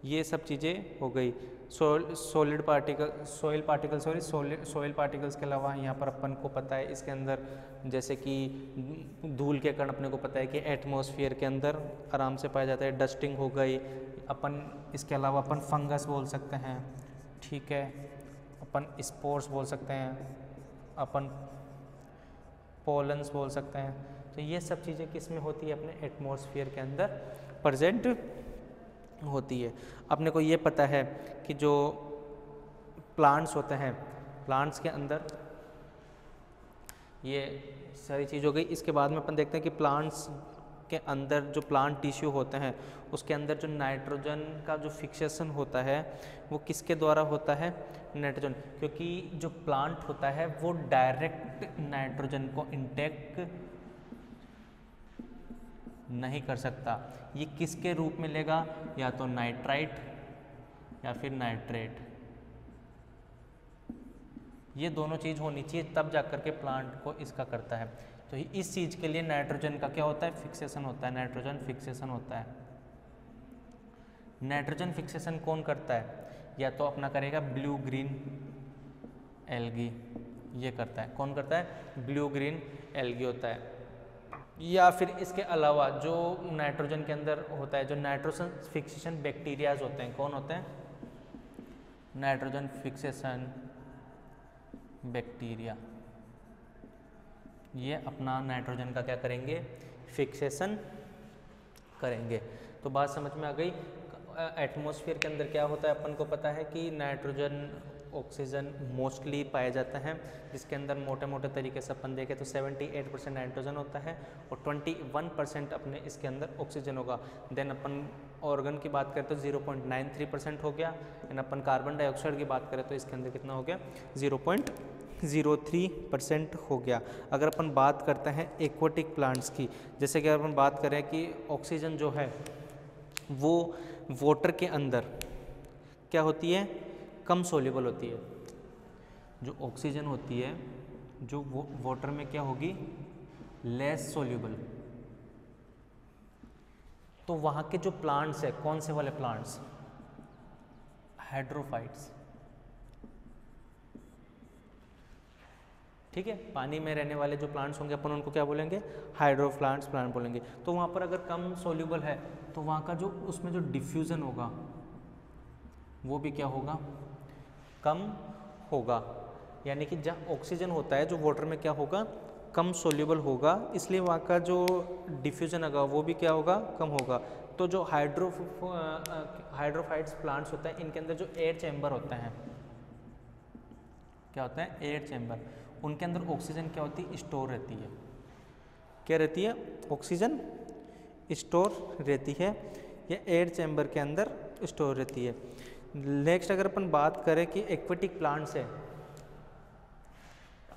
ये सब चीज़ें हो गई। सॉइल पार्टिकल्स के अलावा यहाँ पर अपन को पता है इसके अंदर जैसे कि धूल के कण अपने को पता है कि एटमॉस्फेयर के अंदर आराम से पाया जाता है। डस्टिंग हो गई अपन, इसके अलावा अपन फंगस बोल सकते हैं, ठीक है, अपन स्पोर्स बोल सकते हैं, अपन पोलन्स बोल सकते हैं। तो ये सब चीज़ें किस में होती है, अपने एटमॉस्फेयर के अंदर प्रेजेंट होती है। अपने को ये पता है कि जो प्लांट्स होते हैं, प्लांट्स के अंदर ये सारी चीज़ हो गई। इसके बाद में अपन देखते हैं कि प्लांट्स के अंदर जो प्लांट टिश्यू होते हैं उसके अंदर जो नाइट्रोजन का जो फिक्सेशन होता है वो किसके द्वारा होता है, नाइट्रोजन, क्योंकि जो प्लांट होता है वो डायरेक्ट नाइट्रोजन को इंटेक नहीं कर सकता। ये किसके रूप में लेगा, या तो नाइट्राइट या फिर नाइट्रेट, ये दोनों चीज़ होनी चाहिए तब जाकर के प्लांट को इसका करता है। तो इस चीज़ के लिए नाइट्रोजन का क्या होता है, फिक्सेशन होता है, नाइट्रोजन फिक्सेशन होता है। नाइट्रोजन फिक्सेशन कौन करता है, या तो अपना करेगा ब्लू ग्रीन एल्गी, ये करता है। कौन करता है, ब्लू ग्रीन एल्गी होता है। या फिर इसके अलावा जो नाइट्रोजन के अंदर होता है, जो नाइट्रोजन फिक्सेशन बैक्टीरियाज होते हैं, कौन होते हैं, नाइट्रोजन फिक्सेशन बैक्टीरिया, ये अपना नाइट्रोजन का क्या करेंगे, फिक्सेशन करेंगे। तो बात समझ में आ गई। एटमॉस्फेयर के अंदर क्या होता है, अपन को पता है कि नाइट्रोजन ऑक्सीजन मोस्टली पाया जाता है, जिसके अंदर मोटे मोटे तरीके से अपन देखें तो 78% नाइट्रोजन होता है और 21% अपने इसके अंदर ऑक्सीजन होगा। देन अपन ऑर्गन की बात करें तो 0.93% हो गया, एंड अपन कार्बन डाइऑक्साइड की बात करें तो इसके अंदर कितना हो गया, 0.03% हो गया। अगर अपन बात करते हैं एक्वाटिक प्लांट्स की, जैसे कि अगर अपन बात करें कि ऑक्सीजन जो है वो वाटर के अंदर क्या होती है, कम सोल्यूबल होती है। जो ऑक्सीजन होती है जो वो वाटर में क्या होगी, लेस सोल्यूबल। तो वहाँ के जो प्लांट्स है, कौन से वाले प्लांट्स, हाइड्रोफाइट्स, ठीक है, पानी में रहने वाले जो प्लांट्स होंगे अपन उनको क्या बोलेंगे, हाइड्रोप्लांट्स प्लांट बोलेंगे। तो वहाँ पर अगर कम सोल्यूबल है तो वहाँ का जो उसमें जो डिफ्यूज़न होगा वो भी क्या होगा, कम होगा। यानी कि जहाँ ऑक्सीजन होता है जो वाटर में क्या होगा, कम सोल्यूबल होगा, इसलिए वहाँ का जो डिफ्यूज़न होगा वो भी क्या होगा, कम होगा। तो जो हाइड्रोफाइट्स प्लांट्स होता है इनके अंदर जो एयर चैम्बर होता है, क्या होता है, एयर चैम्बर, उनके अंदर ऑक्सीजन क्या होती है, स्टोर रहती है। क्या रहती है, ऑक्सीजन स्टोर रहती है, या एयर चैम्बर के अंदर स्टोर रहती है। नेक्स्ट अगर अपन बात करें कि एक्वेटिक प्लांट्स है,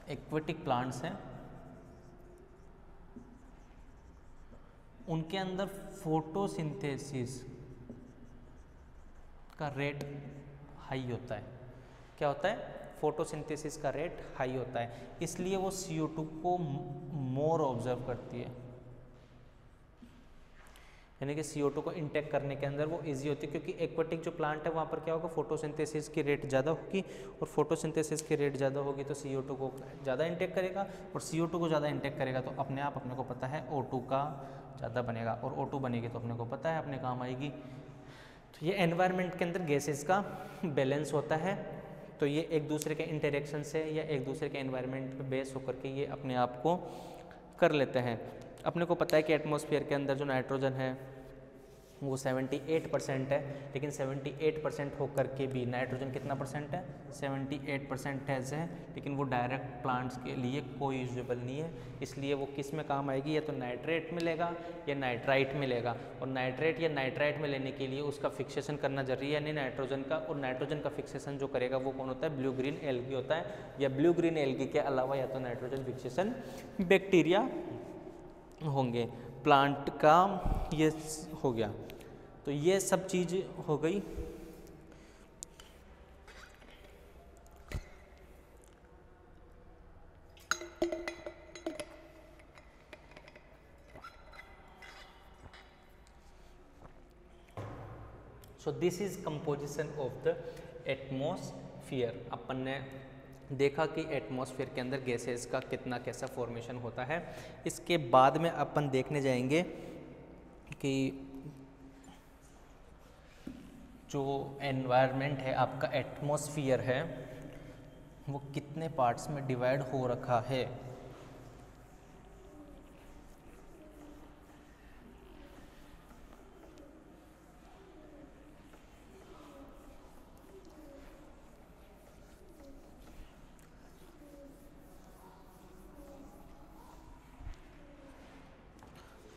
एक्वेटिक प्लांट्स हैं उनके अंदर फोटोसिंथेसिस का रेट हाई होता है। क्या होता है, फोटोसिंथेसिस का रेट हाई होता है, इसलिए वो CO2 को मोर ऑब्जर्व करती है। यानी कि CO2 को इंटेक करने के अंदर वो इजी होती है, क्योंकि एक्वेटिक जो प्लांट है वहाँ पर क्या होगा, फोटोसिंथेसिस की रेट ज़्यादा होगी, और फोटोसिंथेसिस की रेट ज़्यादा होगी तो CO2 को ज़्यादा इंटेक करेगा, और CO2 को ज़्यादा इंटेक करेगा तो अपने आप अपने को पता है O2 का ज़्यादा बनेगा, और O2 बनेगी तो अपने को पता है अपने काम आएगी। तो ये एनवायरनमेंट के अंदर गैसेस का बैलेंस होता है। तो ये एक दूसरे के इंटरेक्शन से या एक दूसरे के एनवायरनमेंट पे बेस होकर के ये अपने आप को कर लेते हैं। अपने को पता है कि एटमॉस्फेयर के अंदर जो नाइट्रोजन है वो 78% है, लेकिन 78% होकर के भी नाइट्रोजन कितना परसेंट है, 78% है, लेकिन वो डायरेक्ट प्लांट्स के लिए कोई यूजेबल नहीं है। इसलिए वो किस में काम आएगी, या तो नाइट्रेट में लेगा या नाइट्राइट में लेगा। और नाइट्रेट या नाइट्राइट में लेने के लिए उसका फिक्सेशन करना जरूरी है, यानी नाइट्रोजन का। और नाइट्रोजन का फिक्सेशन जो करेगा वो कौन होता है, ब्लू ग्रीन एल्गी होता है, या ब्लू ग्रीन एल्गी के अलावा या तो नाइट्रोजन फिक्सेशन बैक्टीरिया होंगे। प्लांट का ये हो गया, तो ये सब चीज़ हो गई। So this is composition of the atmosphere. अपन ने देखा कि एटमॉस्फेयर के अंदर गैसेस का कितना कैसा फॉर्मेशन होता है। इसके बाद में अपन देखने जाएंगे कि जो एनवायरनमेंट है आपका, एटमॉस्फेयर है, वो कितने पार्ट्स में डिवाइड हो रखा है।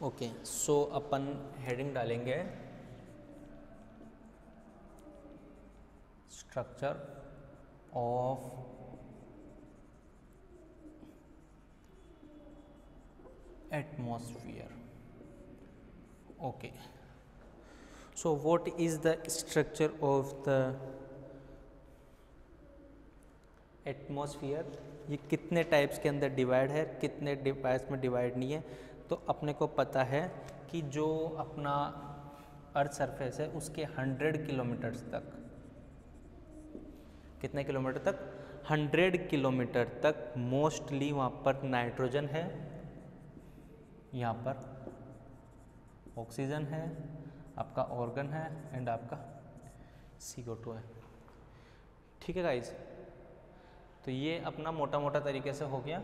ओके, सो अपन हेडिंग डालेंगे structure of atmosphere. Okay, so what is the structure of the atmosphere. ये कितने टाइप्स के अंदर डिवाइड है, कितने टाइप्स में डिवाइड नहीं है। तो अपने को पता है कि जो अपना अर्थ सरफेस है उसके 100 किलोमीटर तक, कितने किलोमीटर तक, 100 किलोमीटर तक मोस्टली वहाँ पर नाइट्रोजन है, यहाँ पर ऑक्सीजन है, आपका ऑर्गन है, एंड आपका CO2 है। ठीक है गाइज, तो ये अपना मोटा मोटा तरीके से हो गया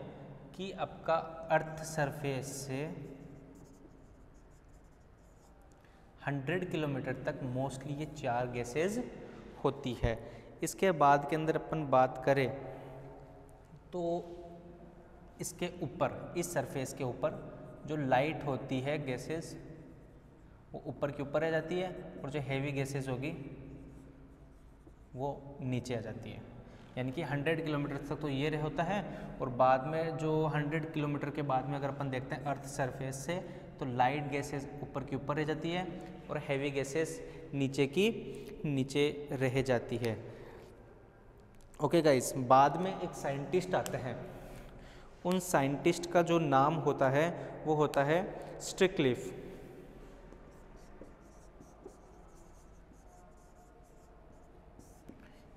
कि आपका अर्थ सरफेस से 100 किलोमीटर तक मोस्टली ये 4 गैसेज होती है। इसके बाद के अंदर अपन बात करें तो इसके ऊपर, इस सरफेस के ऊपर जो लाइट होती है गैसेज वो ऊपर के ऊपर आ जाती है, और जो हैवी गैसेज होगी वो नीचे आ जाती है। यानी कि 100 किलोमीटर तक तो ये होता है, और बाद में जो 100 किलोमीटर के बाद में अगर अपन देखते हैं अर्थ सरफेस से, तो लाइट गैसेस ऊपर की ऊपर रह जाती है और हैवी गैसेस नीचे की नीचे रह जाती है। ओके गाइस, बाद में एक साइंटिस्ट आते हैं, उन साइंटिस्ट का जो नाम होता है वो होता है स्टिक्लिफ।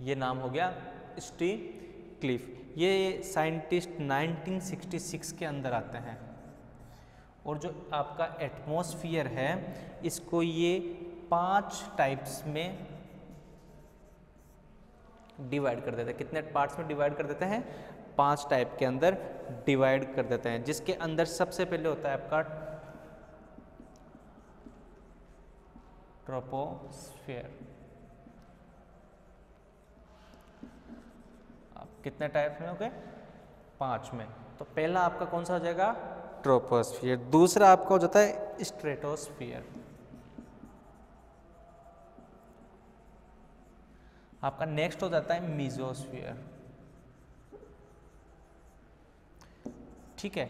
ये नाम हो गया स्टिक्लिफ। ये साइंटिस्ट 1966 के अंदर आते हैं, और जो आपका एटमॉस्फेयर है इसको ये 5 टाइप्स में डिवाइड कर देते हैं। कितने पार्ट्स में डिवाइड कर देते हैं, 5 टाइप के अंदर डिवाइड कर देते हैं, जिसके अंदर सबसे पहले होता है आपका ट्रोपोस्फेयर। कितने टाइप्स में हो गए, 5 में। तो पहला आपका कौन सा हो जाएगा, ट्रोपोस्फियर। दूसरा आपका हो जाता है स्ट्रेटोस्फियर। आपका नेक्स्ट हो जाता है मीजोस्फियर। ठीक है,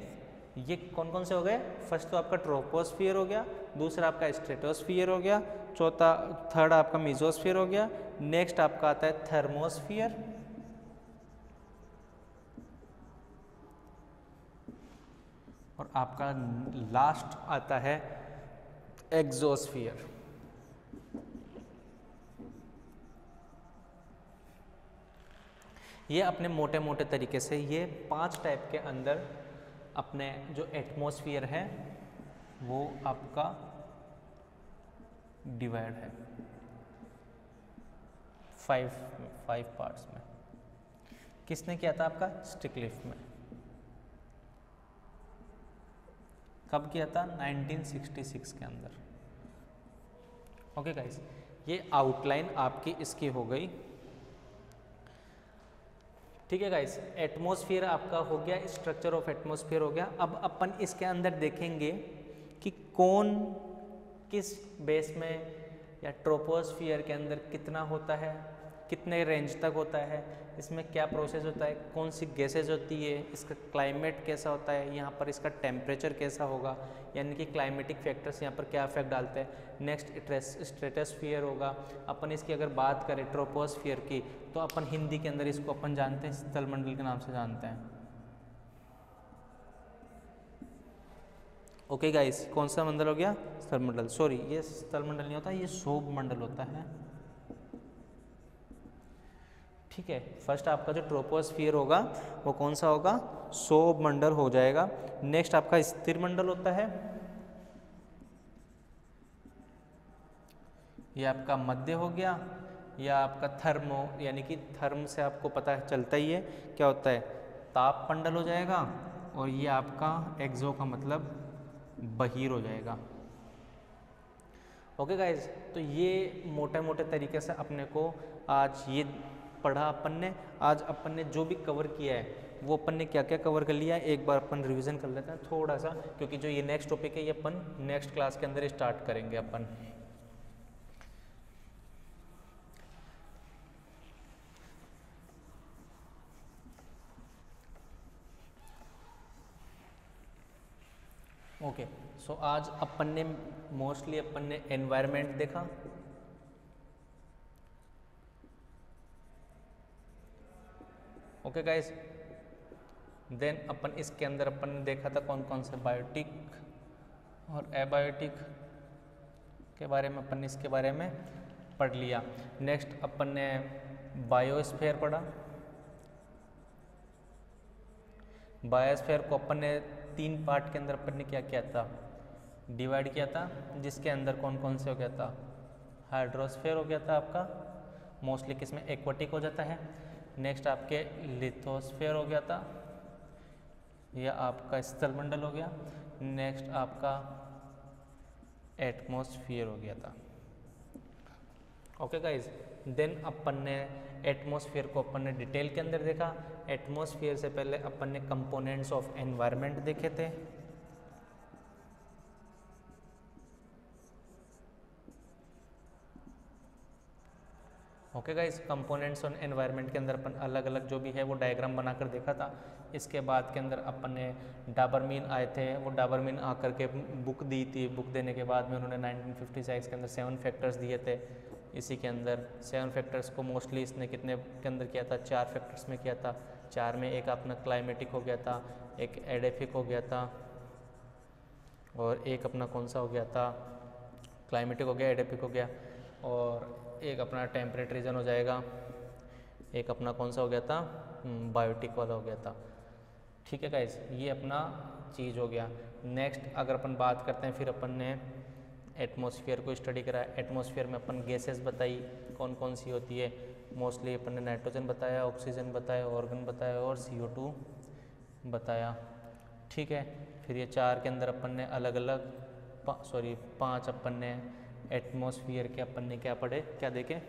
ये कौन कौन से हो गए, फर्स्ट तो आपका ट्रोपोस्फियर हो गया, दूसरा आपका स्ट्रेटोस्फियर हो गया, थर्ड आपका मीजोस्फियर हो गया, नेक्स्ट आपका आता है थर्मोस्फियर, और आपका लास्ट आता है एक्सोस्फियर। ये अपने मोटे मोटे तरीके से ये 5 टाइप के अंदर अपने जो एटमॉस्फेयर है वो आपका डिवाइड है 5 पार्ट्स में। किसने किया था, आपका स्टिक्लिफ में। कब किया था? 1966 के अंदर। ओके गाइस, ये आउटलाइन आपकी इसकी हो गई। ठीक है गाइस, एटमॉस्फेयर आपका हो गया, स्ट्रक्चर ऑफ एटमॉस्फेयर हो गया। अब अपन इसके अंदर देखेंगे कि कौन किस बेस में या ट्रोपोस्फियर के अंदर कितना होता है, कितने रेंज तक होता है, इसमें क्या प्रोसेस होता है, कौन सी गैसेज होती है, इसका क्लाइमेट कैसा होता है, यहाँ पर इसका टेम्परेचर कैसा होगा, यानी कि क्लाइमेटिक फैक्टर्स यहाँ पर क्या इफेक्ट डालते हैं। नेक्स्ट स्ट्रेटोस्फियर होगा। अपन इसकी अगर बात करें ट्रोपोस्फियर की, तो अपन हिंदी के अंदर इसको अपन जानते हैं स्थलमंडल के नाम से जानते हैं। ओके गाइस, कौन सा मंडल हो गया? स्थलमंडल। सॉरी, ये स्थलमंडल नहीं होता, ये शोभ मंडल होता है। ठीक है, फर्स्ट आपका जो ट्रोपोस्फियर होगा वो कौन सा होगा? शोभ मंडल हो जाएगा। नेक्स्ट आपका स्थिर मंडल होता है, ये आपका मध्य हो गया, या आपका थर्मो, यानी कि थर्म से आपको पता चलता ही है क्या होता है, ताप मंडल हो जाएगा। और ये आपका एक्सो का मतलब बहिर हो जाएगा। ओके गाइज, तो ये मोटे मोटे तरीके से अपने को आज ये पढ़ा अपन ने। आज अपन ने जो भी कवर किया है वो अपन ने क्या क्या कवर कर लिया है, एक बार अपन रिवीजन कर लेते हैं थोड़ा सा, क्योंकि जो ये नेक्स्ट टॉपिक है ये अपन नेक्स्ट क्लास के अंदर स्टार्ट करेंगे अपन। ओके, सो आज अपन ने मोस्टली अपन ने एनवायरनमेंट देखा। ओके गाइस, देन अपन इसके अंदर अपन ने देखा था कौन कौन से बायोटिक और एबायोटिक के बारे में अपन ने इसके बारे में पढ़ लिया। नेक्स्ट अपन ने बायोस्फीयर पढ़ा। बायोस्फीयर को अपन ने 3 पार्ट के अंदर अपन ने क्या किया था, डिवाइड किया था, जिसके अंदर कौन कौन से हो गया था, हाइड्रोस्फीयर हो गया था आपका, मोस्टली किसमें एक्वाटिक हो जाता है। नेक्स्ट आपके लिथोस्फीयर हो गया था, यह आपका स्थलमंडल हो गया। नेक्स्ट आपका एटमॉस्फेयर हो गया था। ओके गाइज, देन अपन ने एटमॉस्फेयर को अपन ने डिटेल के अंदर देखा। एटमॉस्फेयर से पहले अपन ने कंपोनेंट्स ऑफ एनवायरनमेंट देखे थे। Okay guys, components on environment के अंदर अपन अलग अलग जो भी है वो डायग्राम बनाकर देखा था। इसके बाद के अंदर अपन ने डाबरमीन आए थे, वो डाबरमीन आकर के बुक दी थी। बुक देने के बाद में उन्होंने 1956 के अंदर 7 फैक्टर्स दिए थे। इसी के अंदर 7 फैक्टर्स को मोस्टली इसने कितने के अंदर किया था, 4 फैक्टर्स में किया था। 4 में एक अपना क्लाइमेटिक हो गया था, एक एडेफिक हो गया था, और एक अपना कौन सा हो गया था, क्लाइमेटिक हो गया, एडेफिक हो गया, और एक अपना टेम्परेट रीजन हो जाएगा, एक अपना कौन सा हो गया था, बायोटिक वाला हो गया था। ठीक है गाइस, ये अपना चीज़ हो गया। नेक्स्ट अगर अपन बात करते हैं, फिर अपन ने एटमॉस्फेयर को स्टडी करा। एटमॉस्फेयर में अपन गैसेस बताई कौन कौन सी होती है। मोस्टली अपन ने नाइट्रोजन बताया, ऑक्सीजन बताया, ऑर्गन बताया और CO2 बताया। ठीक है, फिर ये 4 के अंदर अपन ने अलग अलग 5 अपन ने एटमॉस्फेयर के अपन ने क्या पढ़े, क्या देखे,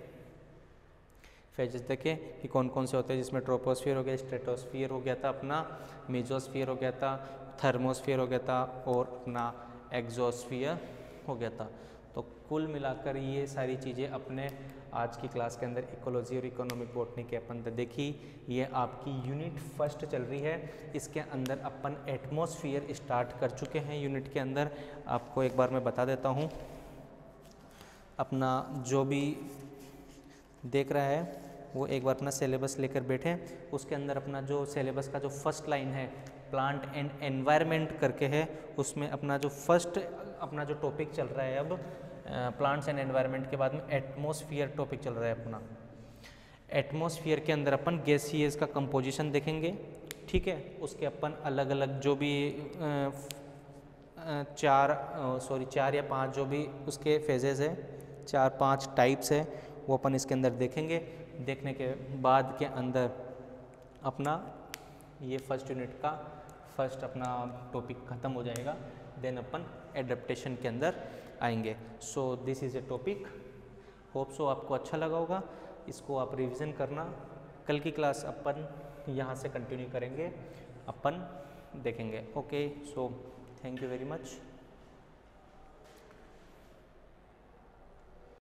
फेजेस देखे कि कौन कौन से होते हैं, जिसमें ट्रोपोस्फियर हो गया, स्ट्रेटोस्फियर हो गया था अपना, मेसोस्फियर हो गया था, थर्मोस्फियर हो गया था, और अपना एक्सोस्फियर हो गया था। तो कुल मिलाकर ये सारी चीज़ें अपने आज की क्लास के अंदर इकोलॉजी और इकोनॉमिक बॉटनी के अपन देखी। ये आपकी यूनिट फर्स्ट चल रही है। इसके अंदर अपन एटमॉस्फेयर स्टार्ट कर चुके हैं। यूनिट के अंदर आपको एक बार मैं बता देता हूँ, अपना जो भी देख रहा है वो एक बार अपना सिलेबस लेकर बैठे। उसके अंदर अपना जो सिलेबस का जो फर्स्ट लाइन है प्लांट एंड एनवायरनमेंट करके है, उसमें अपना जो फर्स्ट अपना जो टॉपिक चल रहा है अब प्लांट्स एंड एनवायरनमेंट के बाद में एटमॉस्फेयर टॉपिक चल रहा है अपना। एटमॉस्फेयर के अंदर अपन गैसीज का कंपोजिशन देखेंगे। ठीक है, उसके अपन अलग अलग जो भी 4 या 5 जो भी उसके फेजेस है, 4-5 टाइप्स है, वो अपन इसके अंदर देखेंगे। देखने के बाद के अंदर अपना ये फर्स्ट यूनिट का फर्स्ट अपना टॉपिक ख़त्म हो जाएगा, देन अपन एडेप्टेशन के अंदर आएंगे। So this is a topic, hope so आपको अच्छा लगा होगा। इसको आप रिवीजन करना, कल की क्लास अपन यहाँ से कंटिन्यू करेंगे, अपन देखेंगे। Okay, so thank you very much.